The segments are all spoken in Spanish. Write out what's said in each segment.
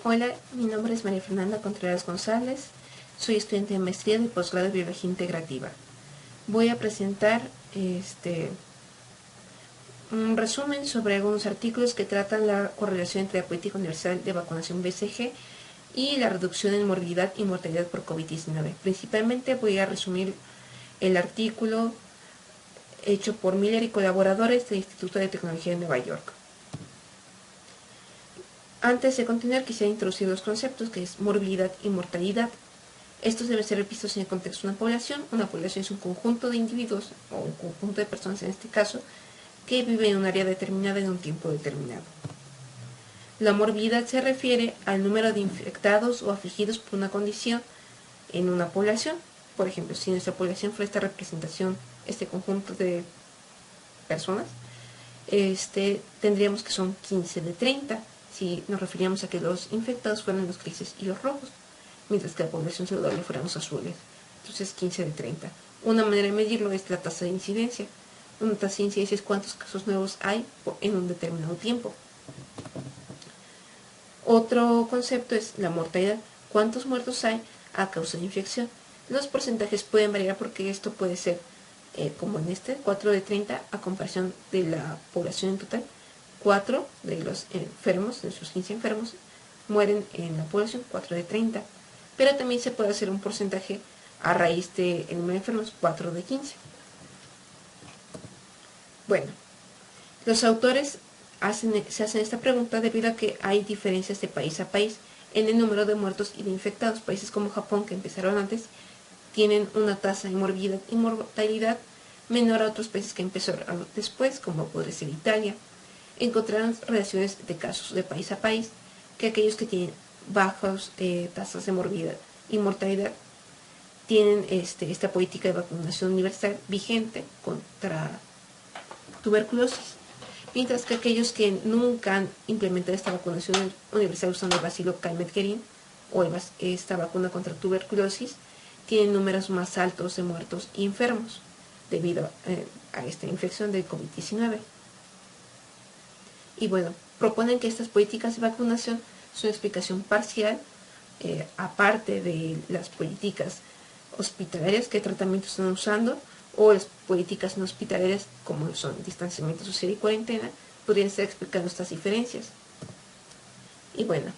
Hola, mi nombre es María Fernanda Contreras González, soy estudiante de maestría de posgrado de Biología Integrativa. Voy a presentar un resumen sobre algunos artículos que tratan la correlación entre la política universal de vacunación BCG y la reducción en morbilidad y mortalidad por COVID-19. Principalmente voy a resumir el artículo hecho por Miller y colaboradores del Instituto de Tecnología de Nueva York. Antes de continuar, quisiera introducir dos conceptos, que es morbilidad y mortalidad. Estos deben ser vistos en el contexto de una población. Una población es un conjunto de individuos, o un conjunto de personas en este caso, que viven en un área determinada en un tiempo determinado. La morbilidad se refiere al número de infectados o afligidos por una condición en una población. Por ejemplo, si nuestra población fuera esta representación, este conjunto de personas, tendríamos que son 15 de 30, si nos referíamos a que los infectados fueran los grises y los rojos, mientras que la población saludable fueran los azules. Entonces 15 de 30. Una manera de medirlo es la tasa de incidencia. Una tasa de incidencia es cuántos casos nuevos hay en un determinado tiempo. Otro concepto es la mortalidad. ¿Cuántos muertos hay a causa de infección? Los porcentajes pueden variar porque esto puede ser, como en 4 de 30 a comparación de la población en total. 4 de los enfermos, de esos 15 enfermos, mueren en la población, 4 de 30. Pero también se puede hacer un porcentaje a raíz del número de enfermos, 4 de 15. Bueno, los autores se hacen esta pregunta debido a que hay diferencias de país a país en el número de muertos y de infectados. Países como Japón, que empezaron antes, tienen una tasa de morbilidad y mortalidad menor a otros países que empezaron después, como podría ser Italia. Encontraron relaciones de casos de país a país, que aquellos que tienen bajas tasas de morbilidad y mortalidad tienen esta política de vacunación universal vigente contra tuberculosis, mientras que aquellos que nunca han implementado esta vacunación universal usando el bacilo Calmette-Guerin o esta vacuna contra tuberculosis tienen números más altos de muertos y enfermos debido a esta infección del COVID-19. Y bueno, proponen que estas políticas de vacunación son una explicación parcial, aparte de las políticas hospitalarias, que tratamientos están usando, o las políticas no hospitalarias, como son distanciamiento social y cuarentena, podrían estar explicando estas diferencias. Y bueno,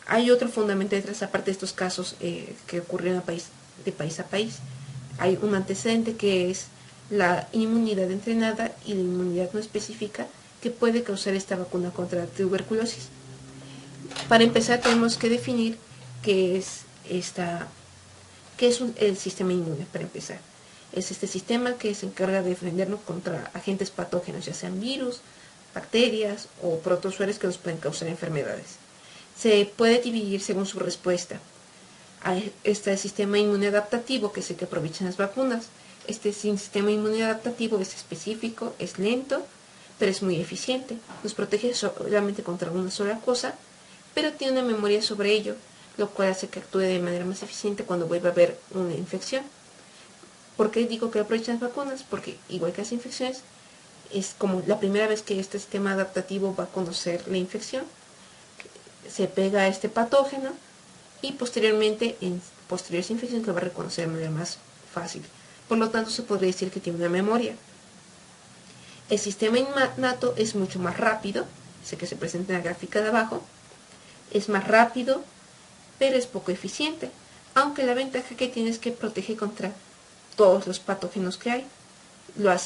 hay otro fundamento detrás, aparte de estos casos que ocurrieron de país a país. Hay un antecedente que es la inmunidad entrenada y la inmunidad no específica que puede causar esta vacuna contra la tuberculosis. Para empezar, tenemos que definir qué es el sistema inmune. Para empezar, es este sistema que se encarga de defendernos contra agentes patógenos, ya sean virus, bacterias o protozoarios que nos pueden causar enfermedades. Se puede dividir según su respuesta. Está el sistema inmune adaptativo, que es el que aprovechan las vacunas. Este sistema inmune adaptativo es específico, es lento, pero es muy eficiente. Nos protege solamente contra una sola cosa, pero tiene una memoria sobre ello, lo cual hace que actúe de manera más eficiente cuando vuelva a haber una infección. ¿Por qué digo que aprovechan las vacunas? Porque igual que las infecciones, es como la primera vez que este sistema adaptativo va a conocer la infección, se pega a este patógeno y posteriormente en posteriores infecciones lo va a reconocer de manera más fácil. Por lo tanto, se podría decir que tiene una memoria. El sistema innato es mucho más rápido, ese que se presenta en la gráfica de abajo, es más rápido, pero es poco eficiente, aunque la ventaja que tiene es que protege contra todos los patógenos que hay. La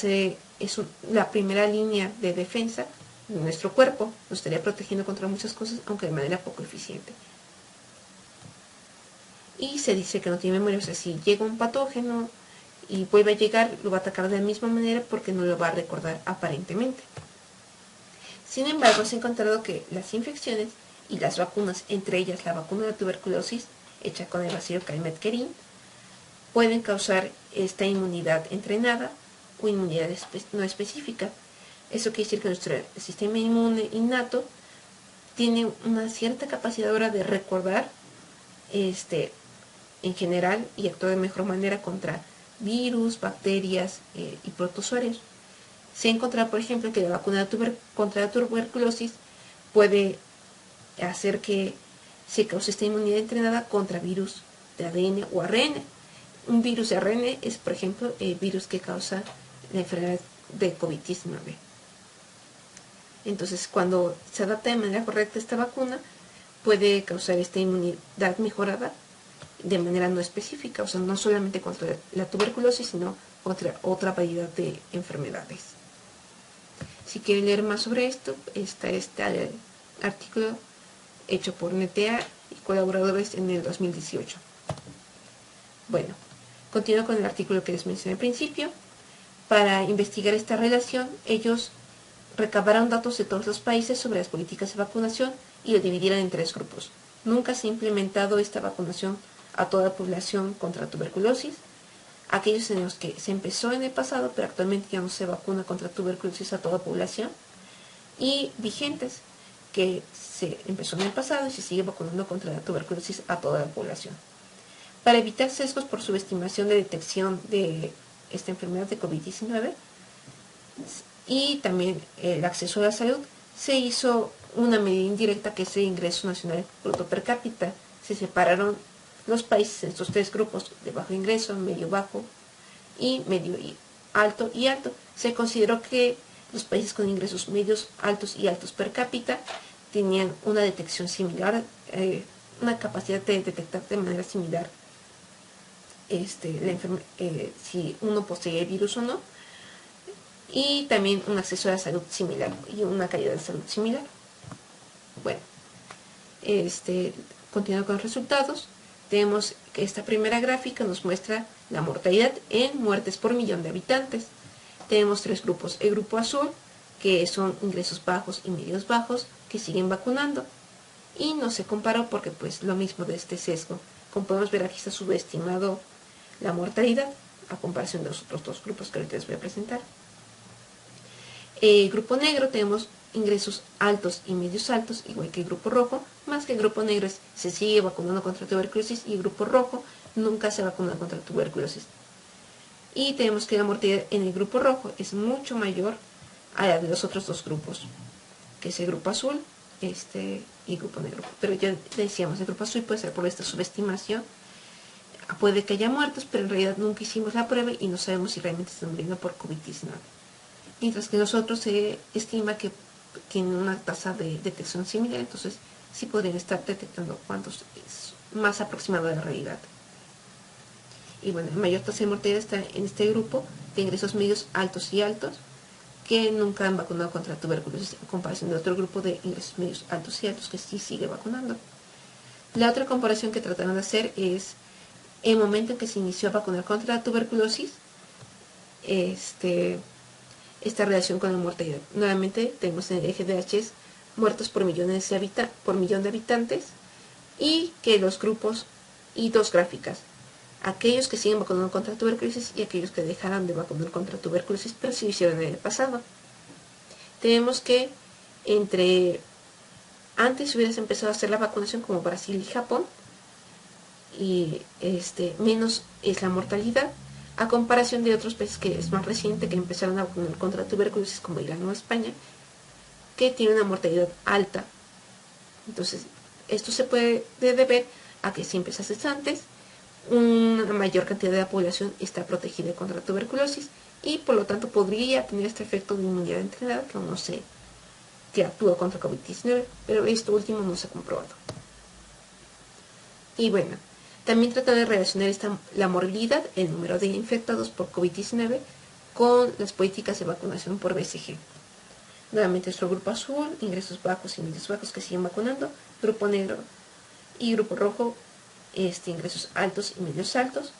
primera línea de defensa de nuestro cuerpo, nos estaría protegiendo contra muchas cosas, aunque de manera poco eficiente. Y se dice que no tiene memoria, o sea, si llega un patógeno y vuelve a llegar, lo va a atacar de la misma manera porque no lo va a recordar aparentemente. Sin embargo, se ha encontrado que las infecciones y las vacunas, entre ellas la vacuna de la tuberculosis, hecha con el bacilo Calmette-Guerin, pueden causar esta inmunidad entrenada o inmunidad no específica. Eso quiere decir que nuestro sistema inmune innato tiene una cierta capacidad ahora de recordar en general y actúa de mejor manera contra virus, bacterias y protozoarios. Se ha encontrado, por ejemplo, que la vacuna contra la tuberculosis puede hacer que se cause esta inmunidad entrenada contra virus de ADN o ARN. Un virus de ARN es, por ejemplo, el virus que causa la enfermedad de COVID-19. Entonces, cuando se adapta de manera correcta esta vacuna, puede causar esta inmunidad mejorada de manera no específica, o sea, no solamente contra la tuberculosis, sino contra otra variedad de enfermedades. Si quieren leer más sobre esto, está este artículo hecho por NTA y colaboradores en el 2018. Bueno, continúo con el artículo que les mencioné al principio. Para investigar esta relación, ellos recabaron datos de todos los países sobre las políticas de vacunación y lo dividieron en 3 grupos. Nunca se ha implementado esta vacunación a toda la población contra tuberculosis, aquellos en los que se empezó en el pasado, pero actualmente ya no se vacuna contra tuberculosis a toda población, y vigentes, que se empezó en el pasado y se sigue vacunando contra la tuberculosis a toda la población. Para evitar sesgos por subestimación de detección de esta enfermedad de COVID-19 y también el acceso a la salud, se hizo una medida indirecta que es el ingreso nacional bruto per cápita. Se separaron los países en estos 3 grupos de bajo ingreso, medio bajo y medio y alto y alto. Se consideró que los países con ingresos medios, altos y altos per cápita tenían una detección similar, una capacidad de detectar de manera similar si uno posee el virus o no, y también un acceso a la salud similar y una calidad de salud similar. Bueno, continuando con los resultados, tenemos que esta primera gráfica nos muestra la mortalidad en muertes por millón de habitantes. Tenemos 3 grupos. El grupo azul, que son ingresos bajos y medios bajos, que siguen vacunando. Y no se comparó porque pues lo mismo de este sesgo. Como podemos ver, aquí está subestimado la mortalidad a comparación de los otros 2 grupos que ahorita les voy a presentar. El grupo negro, tenemos ingresos altos y medios altos, igual que el grupo rojo, más que el grupo negro se sigue vacunando contra tuberculosis y el grupo rojo nunca se vacuna contra tuberculosis. Y tenemos que la mortalidad en el grupo rojo es mucho mayor a la de los otros 2 grupos, que es el grupo azul y el grupo negro. Pero ya decíamos, el grupo azul puede ser por esta subestimación, puede que haya muertos, pero en realidad nunca hicimos la prueba y no sabemos si realmente están muriendo por COVID-19. Mientras que nosotros se estima que tienen una tasa de detección similar, entonces sí podrían estar detectando cuántos es más aproximado a la realidad. Y bueno, la mayor tasa de mortalidad está en este grupo de ingresos medios altos y altos, que nunca han vacunado contra tuberculosis en comparación de otro grupo de ingresos medios altos y altos que sí sigue vacunando. La otra comparación que trataron de hacer es el momento en que se inició a vacunar contra la tuberculosis, esta relación con la mortalidad. Nuevamente tenemos en el eje de H muertos por millón de habitantes, y que los grupos y 2 gráficas, aquellos que siguen vacunando contra tuberculosis y aquellos que dejaron de vacunar contra tuberculosis pero sí lo hicieron en el pasado. Tenemos que antes hubieras empezado a hacer la vacunación como Brasil y Japón, y menos es la mortalidad a comparación de otros países que es más reciente, que empezaron a vacunar contra tuberculosis, como Irán o España, que tiene una mortalidad alta. Entonces, esto se puede deber a que si empezaste antes, una mayor cantidad de la población está protegida contra tuberculosis y por lo tanto podría tener este efecto de inmunidad entrenada que aún no sé que actúa contra COVID-19, pero esto último no se ha comprobado. Y bueno, también trata de relacionar la morbilidad, el número de infectados por COVID-19, con las políticas de vacunación por BCG. Nuevamente nuestro grupo azul, ingresos bajos y medios bajos que siguen vacunando, grupo negro y grupo rojo, ingresos altos y medios altos.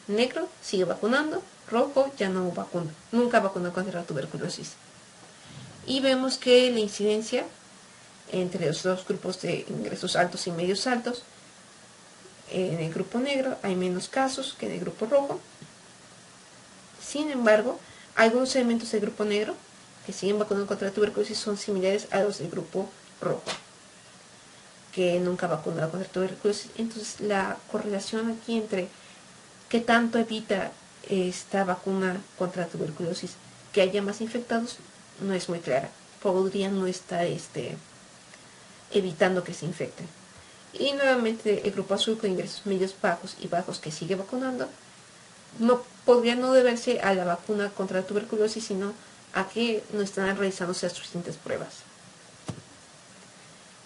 Negro sigue vacunando, rojo ya no vacuna, nunca vacunó contra la tuberculosis. Y vemos que la incidencia entre los 2 grupos de ingresos altos y medios altos, en el grupo negro hay menos casos que en el grupo rojo. Sin embargo, algunos elementos del grupo negro que siguen vacunando contra la tuberculosis son similares a los del grupo rojo, que nunca ha vacunado contra tuberculosis. Entonces la correlación aquí entre qué tanto evita esta vacuna contra la tuberculosis que haya más infectados no es muy clara. Podría no estar evitando que se infecten. Y nuevamente el grupo azul con ingresos medios bajos y bajos que sigue vacunando podría no deberse a la vacuna contra la tuberculosis, sino a que no están realizándose suficientes pruebas.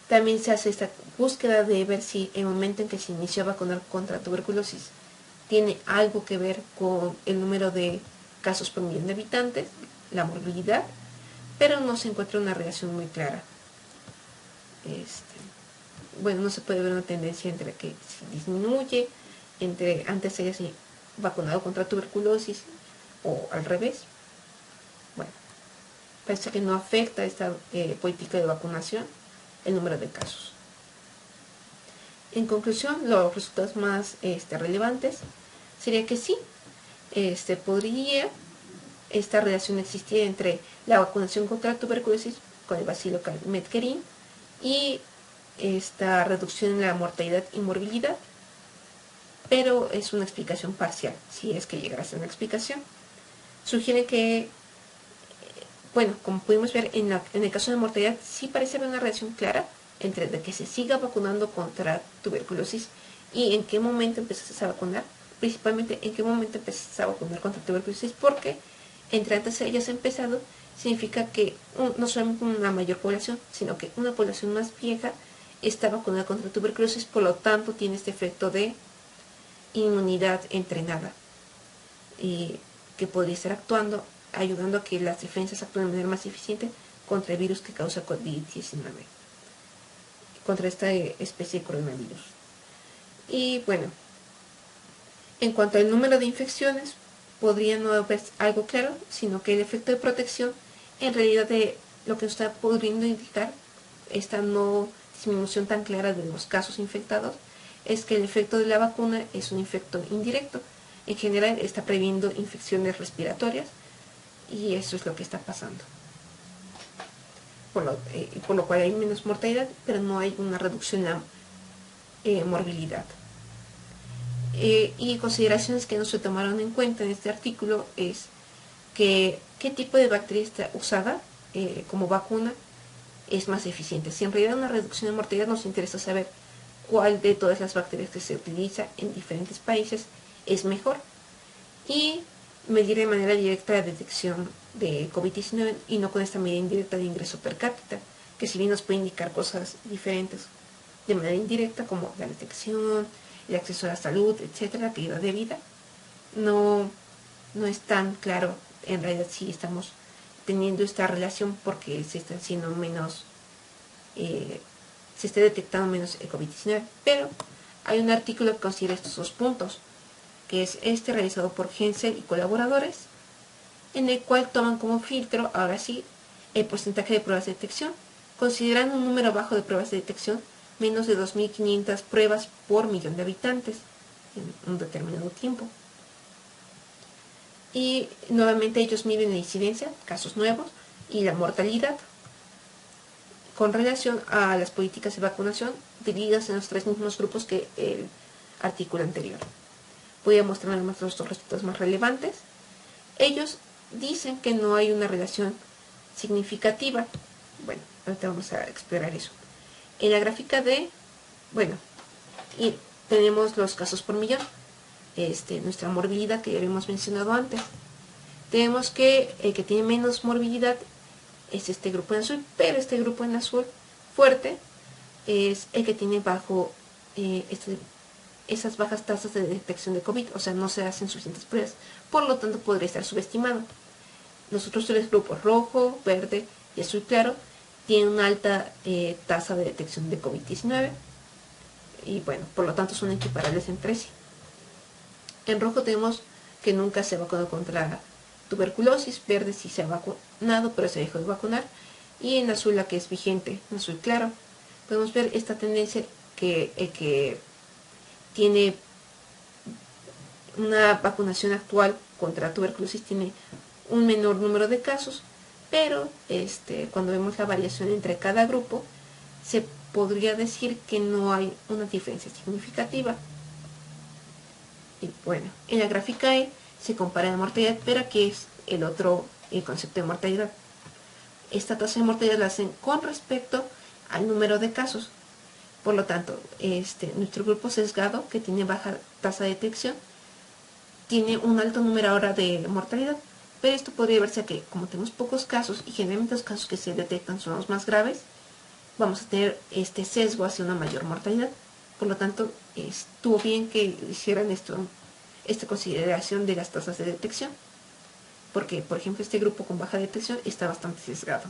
También se hace esta búsqueda de ver si el momento en que se inició a vacunar contra la tuberculosis tiene algo que ver con el número de casos por millón de habitantes, la morbilidad, pero no se encuentra una relación muy clara. Bueno, no se puede ver una tendencia entre que disminuye, entre antes se haya vacunado contra tuberculosis o al revés. Bueno, parece que no afecta esta política de vacunación el número de casos. En conclusión, los resultados más relevantes sería que sí, podría esta relación existir entre la vacunación contra la tuberculosis con el bacilo Calmette-Guerin y esta reducción en la mortalidad y morbilidad, pero es una explicación parcial, si es que llegara a ser una explicación. Sugiere que, bueno, como pudimos ver en el caso de mortalidad, sí parece haber una relación clara entre de que se siga vacunando contra tuberculosis y en qué momento empezaste a vacunar, principalmente en qué momento empezaste a vacunar contra tuberculosis, porque entre antes hayas empezado significa que no solamente una mayor población, sino que una población más vieja está vacunada contra tuberculosis, por lo tanto tiene este efecto de inmunidad entrenada y que podría estar actuando, ayudando a que las defensas actúen de manera más eficiente contra el virus que causa COVID-19, contra esta especie de coronavirus. Y bueno, en cuanto al número de infecciones, podría no haber algo claro, sino que el efecto de protección, en realidad de lo que nos está pudiendo indicar esta no disminución tan clara de los casos infectados, es que el efecto de la vacuna es un efecto indirecto. En general está previniendo infecciones respiratorias y eso es lo que está pasando. Por lo cual hay menos mortalidad, pero no hay una reducción en la morbilidad. Y consideraciones que no se tomaron en cuenta en este artículo es que qué tipo de bacteria está usada como vacuna es más eficiente. Si en realidad una reducción de mortalidad, nos interesa saber cuál de todas las bacterias que se utiliza en diferentes países es mejor y medir de manera directa la detección de COVID-19 y no con esta medida indirecta de ingreso per cápita, que si bien nos puede indicar cosas diferentes de manera indirecta como la detección, el acceso a la salud, etcétera, la calidad de vida, no es tan claro en realidad si estamos teniendo esta relación porque se está haciendo menos, se está detectando menos el COVID-19. Pero hay un artículo que considera estos dos puntos, que es realizado por Hensel y colaboradores, en el cual toman como filtro, ahora sí, el porcentaje de pruebas de detección, considerando un número bajo de pruebas de detección, menos de 2.500 pruebas por millón de habitantes en un determinado tiempo. Y nuevamente ellos miden la incidencia, casos nuevos, y la mortalidad con relación a las políticas de vacunación divididas en los tres mismos grupos que el artículo anterior. Voy a mostrar los resultados más relevantes. Ellos dicen que no hay una relación significativa. Bueno, ahorita vamos a explorar eso. En la gráfica D, bueno, y tenemos los casos por millón. Nuestra morbilidad que ya habíamos mencionado antes. Tenemos que el que tiene menos morbilidad es este grupo en azul, pero este grupo en azul fuerte es el que tiene bajo esas bajas tasas de detección de COVID, o sea, no se hacen suficientes pruebas, por lo tanto podría estar subestimado. Los otros tres grupos, rojo, verde y azul claro, tienen una alta tasa de detección de COVID-19 y bueno, por lo tanto son equiparables entre sí. En rojo tenemos que nunca se ha vacunado contra tuberculosis, verde sí se ha vacunado, pero se dejó de vacunar, y en azul la que es vigente, en azul claro. Podemos ver esta tendencia que tiene una vacunación actual contra tuberculosis tiene un menor número de casos, pero cuando vemos la variación entre cada grupo, se podría decir que no hay una diferencia significativa. Y bueno, en la gráfica E se compara la mortalidad, pero aquí es el concepto de mortalidad. Esta tasa de mortalidad la hacen con respecto al número de casos. Por lo tanto, nuestro grupo sesgado, que tiene baja tasa de detección, tiene un alto número ahora de mortalidad. Pero esto podría verse a que, como tenemos pocos casos y generalmente los casos que se detectan son los más graves, vamos a tener este sesgo hacia una mayor mortalidad. Por lo tanto, estuvo bien que hicieran esta consideración de las tasas de detección, porque, por ejemplo, este grupo con baja detección está bastante sesgado.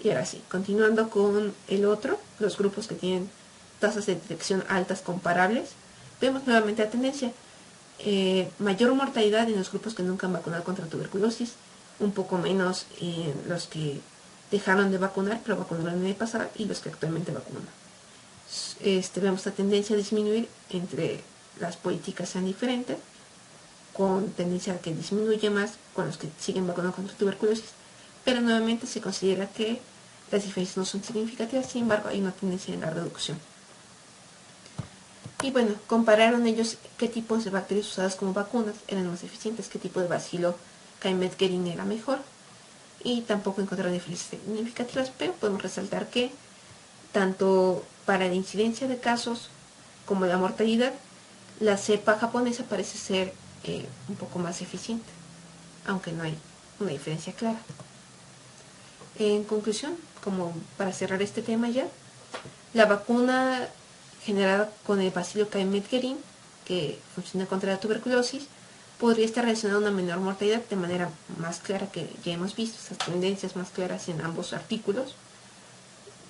Y ahora sí, continuando con el otro, los grupos que tienen tasas de detección altas comparables, vemos nuevamente la tendencia. Mayor mortalidad en los grupos que nunca han vacunado contra tuberculosis, un poco menos en los que dejaron de vacunar pero vacunaron el año pasado y los que actualmente vacunan. Vemos la tendencia a disminuir entre las políticas sean diferentes, con tendencia a que disminuye más con los que siguen vacunando contra tuberculosis, pero nuevamente se considera que las diferencias no son significativas, sin embargo hay una tendencia en la reducción. Y bueno, compararon ellos qué tipos de bacterias usadas como vacunas eran más eficientes, qué tipo de bacilo Caemet-Guerin era mejor, y tampoco encontraron diferencias significativas, pero podemos resaltar que tanto para la incidencia de casos como la mortalidad, la cepa japonesa parece ser un poco más eficiente, aunque no hay una diferencia clara. En conclusión, como para cerrar este tema ya, la vacuna generada con el bacilo Caemet-Guerin, que funciona contra la tuberculosis, podría estar relacionada a una menor mortalidad de manera más clara, que ya hemos visto esas tendencias más claras en ambos artículos,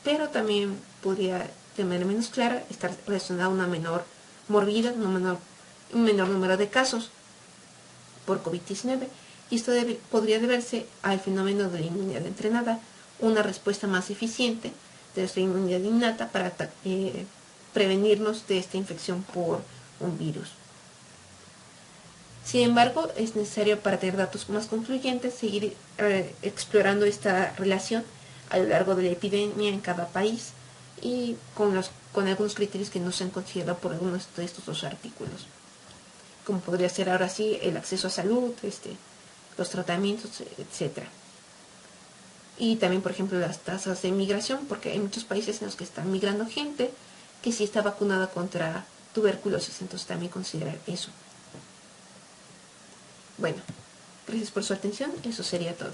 pero también podría de manera menos clara estar relacionada a una menor morbidez, un menor número de casos por COVID-19, y esto podría deberse al fenómeno de la inmunidad entrenada, una respuesta más eficiente de nuestra inmunidad innata para prevenirnos de esta infección por un virus. Sin embargo, es necesario, para tener datos más concluyentes, seguir explorando esta relación a lo largo de la epidemia en cada país y con algunos criterios que no se han considerado por algunos de estos dos artículos, como podría ser ahora sí el acceso a salud, los tratamientos, etc. Y también, por ejemplo, las tasas de migración, porque hay muchos países en los que están migrando gente que sí está vacunada contra tuberculosis, entonces también considerar eso. Bueno, gracias por su atención, eso sería todo.